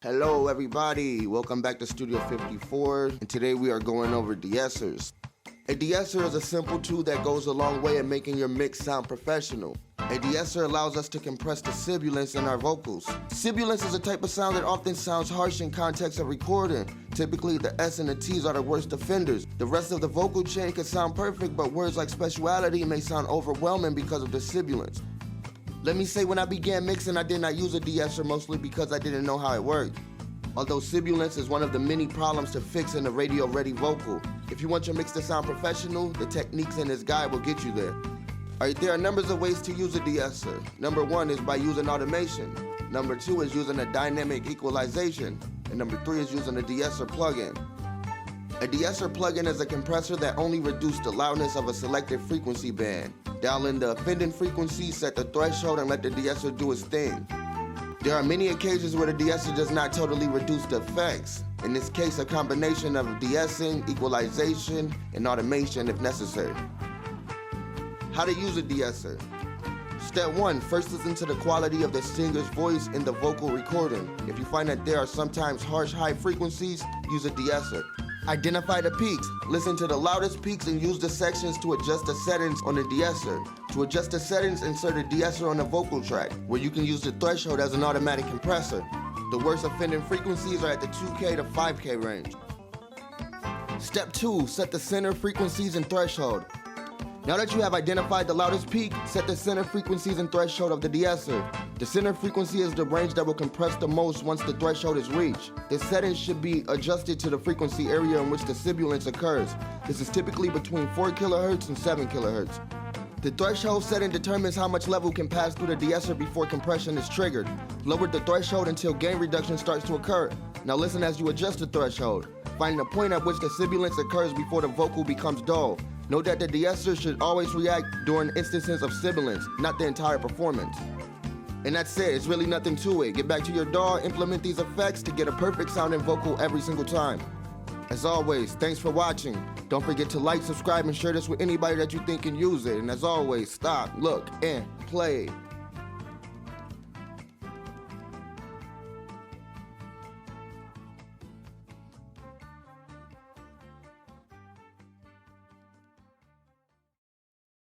Hello everybody, welcome back to Studio 54, and today we are going over de-essers. A de-esser is a simple tool that goes a long way in making your mix sound professional. A de-esser allows us to compress the sibilants in our vocals. Sibilants is a type of sound that often sounds harsh in context of recording. Typically, the S and the T's are the worst offenders. The rest of the vocal chain can sound perfect, but words like speciality may sound overwhelming because of the sibilants. Let me say, when I began mixing, I did not use a de-esser mostly because I didn't know how it worked. Although sibilants is one of the many problems to fix in a radio-ready vocal. If you want your mix to sound professional, the techniques in this guide will get you there. Alright, there are numbers of ways to use a de-esser. Number 1 is by using automation. Number 2 is using a dynamic equalization. And number 3 is using a de-esser plugin. A de-esser plugin is a compressor that only reduces the loudness of a selected frequency band. Dial in the offending frequency, set the threshold, and let the de-esser do its thing. There are many occasions where the de-esser does not totally reduce the effects. In this case, a combination of de-essing, equalization, and automation if necessary. How to use a de-esser. Step 1, first listen to the quality of the singer's voice in the vocal recording. If you find that there are sometimes harsh high frequencies, use a de-esser. Identify the peaks. Listen to the loudest peaks and use the sections to adjust the settings on the de-esser. To adjust the settings, insert a de-esser on the vocal track, where you can use the threshold as an automatic compressor. The worst offending frequencies are at the 2K to 5K range. Step 2, set the center frequencies and threshold. Now that you have identified the loudest peak, set the center frequencies and threshold of the de-esser. The center frequency is the range that will compress the most once the threshold is reached. This setting should be adjusted to the frequency area in which the sibilance occurs. This is typically between 4 kHz and 7 kHz. The threshold setting determines how much level can pass through the de-esser before compression is triggered. Lower the threshold until gain reduction starts to occur. Now listen as you adjust the threshold, finding the point at which the sibilance occurs before the vocal becomes dull. Note that the de-esser should always react during instances of sibilance, not the entire performance. And that's it, it's really nothing to it. Get back to your DAW, implement these effects to get a perfect sounding vocal every single time. As always, thanks for watching. Don't forget to like, subscribe, and share this with anybody that you think can use it. And as always, stop, look, and play.